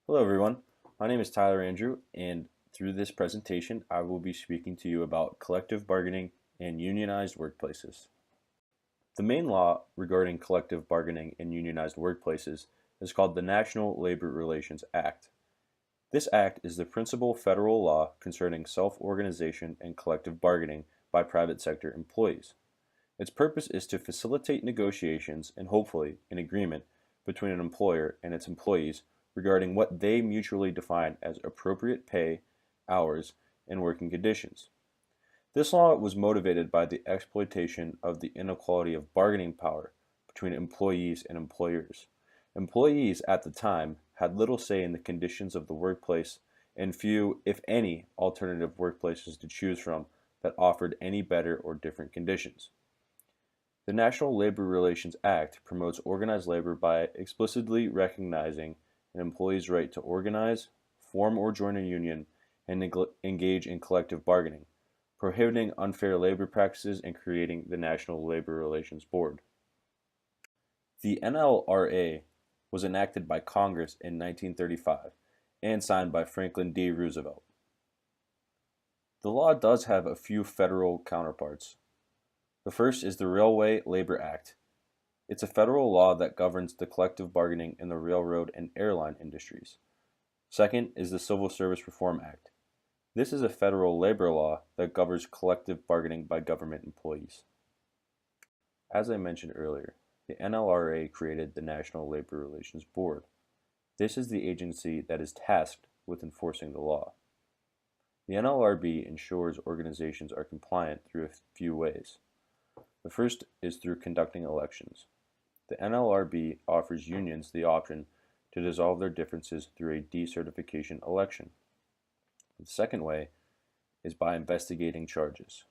Hello, everyone. My name is Tyler Andrew, and through this presentation, I will be speaking to you about collective bargaining and unionized workplaces. The main law regarding collective bargaining and unionized workplaces is called the National Labor Relations Act. This act is the principal federal law concerning self-organization and collective bargaining by private sector employees. Its purpose is to facilitate negotiations and hopefully an agreement between an employer and its employees regarding what they mutually define as appropriate pay, hours, and working conditions. This law was motivated by the exploitation of the inequality of bargaining power between employees and employers. Employees at the time had little say in the conditions of the workplace and few, if any, alternative workplaces to choose from that offered any better or different conditions. The National Labor Relations Act promotes organized labor by explicitly recognizing an employee's right to organize, form or join a union, and engage in collective bargaining, prohibiting unfair labor practices and creating the National Labor Relations Board. The NLRA was enacted by Congress in 1935 and signed by Franklin D. Roosevelt. The law does have a few federal counterparts. The first is the Railway Labor Act. It's a federal law that governs the collective bargaining in the railroad and airline industries. Second is the Civil Service Reform Act. This is a federal labor law that governs collective bargaining by government employees. As I mentioned earlier, the NLRA created the National Labor Relations Board. This is the agency that is tasked with enforcing the law. The NLRB ensures organizations are compliant through a few ways. The first is through conducting elections. The NLRB offers unions the option to dissolve their differences through a decertification election. The second way is by investigating charges.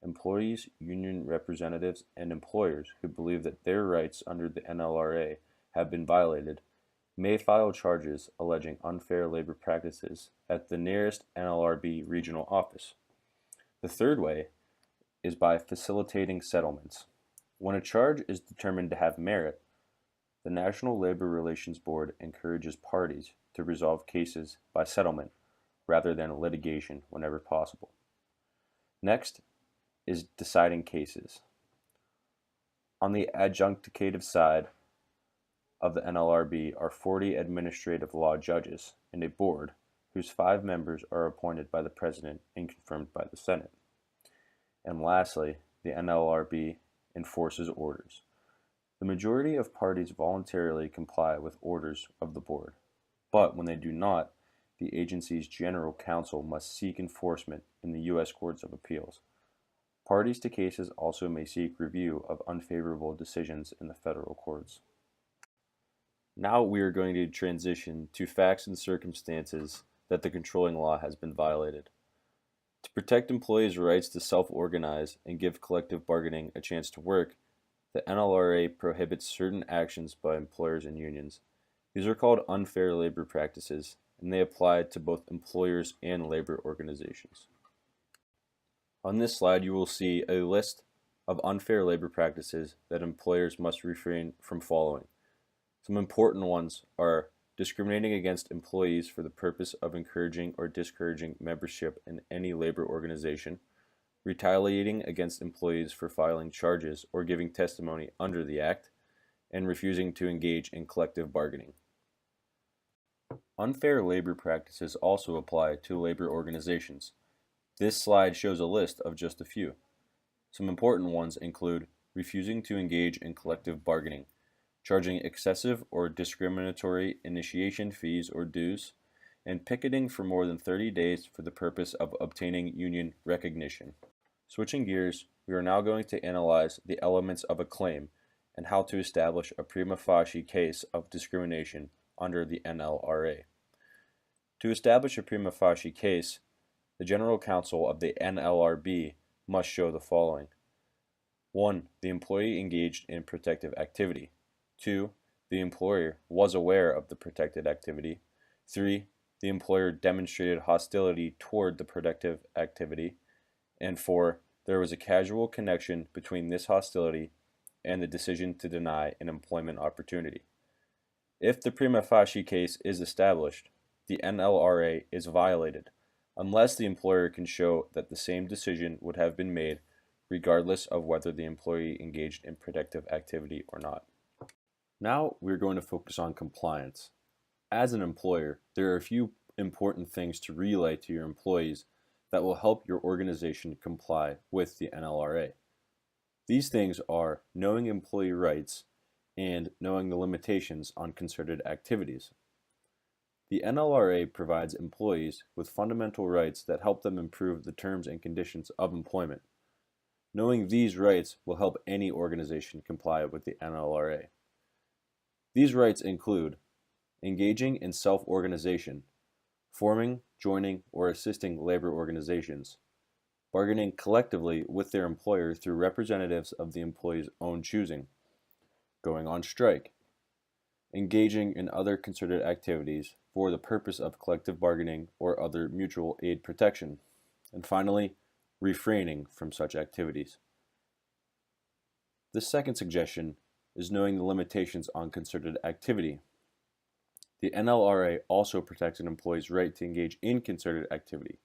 Employees, union representatives, and employers who believe that their rights under the NLRA have been violated may file charges alleging unfair labor practices at the nearest NLRB regional office. The third way is by facilitating settlements. When a charge is determined to have merit, the National Labor Relations Board encourages parties to resolve cases by settlement rather than litigation whenever possible. Next is deciding cases. On the adjudicative side of the NLRB are 40 administrative law judges and a board whose 5 members are appointed by the President and confirmed by the Senate. And lastly, the NLRB enforces orders. The majority of parties voluntarily comply with orders of the board, but when they do not, the agency's general counsel must seek enforcement in the U.S. Courts of Appeals. Parties to cases also may seek review of unfavorable decisions in the federal courts. Now we are going to transition to facts and circumstances that the controlling law has been violated. To protect employees' rights to self-organize and give collective bargaining a chance to work, the NLRA prohibits certain actions by employers and unions. These are called unfair labor practices, and they apply to both employers and labor organizations. On this slide, you will see a list of unfair labor practices that employers must refrain from following. Some important ones are discriminating against employees for the purpose of encouraging or discouraging membership in any labor organization, retaliating against employees for filing charges or giving testimony under the Act, and refusing to engage in collective bargaining. Unfair labor practices also apply to labor organizations. This slide shows a list of just a few. Some important ones include refusing to engage in collective bargaining, charging excessive or discriminatory initiation fees or dues, and picketing for more than 30 days for the purpose of obtaining union recognition. Switching gears, we are now going to analyze the elements of a claim and how to establish a prima facie case of discrimination under the NLRA. To establish a prima facie case, the General Counsel of the NLRB must show the following. 1. The employee engaged in protective activity. 2. The employer was aware of the protected activity. 3. The employer demonstrated hostility toward the protective activity. And 4. There was a causal connection between this hostility and the decision to deny an employment opportunity. If the prima facie case is established, the NLRA is violated unless the employer can show that the same decision would have been made regardless of whether the employee engaged in protective activity or not. Now we're going to focus on compliance. As an employer, there are a few important things to relay to your employees that will help your organization comply with the NLRA. These things are knowing employee rights and knowing the limitations on concerted activities. The NLRA provides employees with fundamental rights that help them improve the terms and conditions of employment. Knowing these rights will help any organization comply with the NLRA. These rights include engaging in self-organization, forming, joining, or assisting labor organizations, bargaining collectively with their employer through representatives of the employee's own choosing, going on strike, engaging in other concerted activities for the purpose of collective bargaining or other mutual aid protection, and finally, refraining from such activities. The second suggestion is knowing the limitations on concerted activity. The NLRA also protects an employee's right to engage in concerted activity.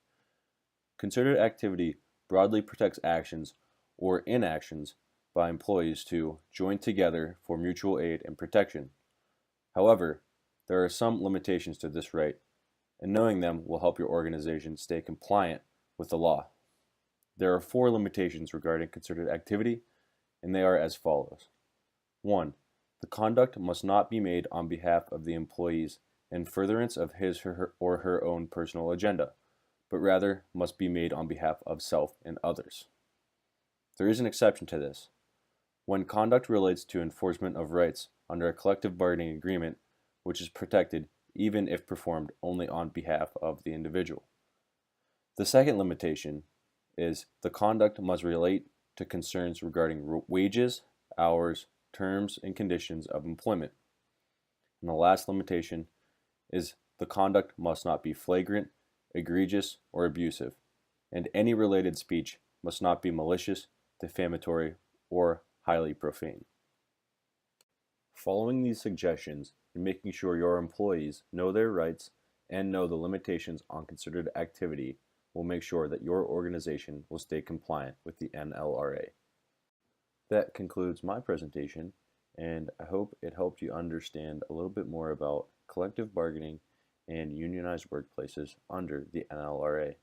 Concerted activity broadly protects actions or inactions by employees to join together for mutual aid and protection. However, there are some limitations to this right, and knowing them will help your organization stay compliant with the law. There are 4 limitations regarding concerted activity, and they are as follows. 1. The conduct must not be made on behalf of the employees in furtherance of his or her own personal agenda, but rather must be made on behalf of self and others. There is an exception to this. When conduct relates to enforcement of rights under a collective bargaining agreement, which is protected even if performed only on behalf of the individual. The second limitation is the conduct must relate to concerns regarding wages, hours, terms, and conditions of employment. And the last limitation is the conduct must not be flagrant, egregious, or abusive, and any related speech must not be malicious, defamatory, or highly profane. Following these suggestions and making sure your employees know their rights and know the limitations on concerted activity will make sure that your organization will stay compliant with the NLRA. That concludes my presentation, and I hope it helped you understand a little bit more about collective bargaining and unionized workplaces under the NLRA.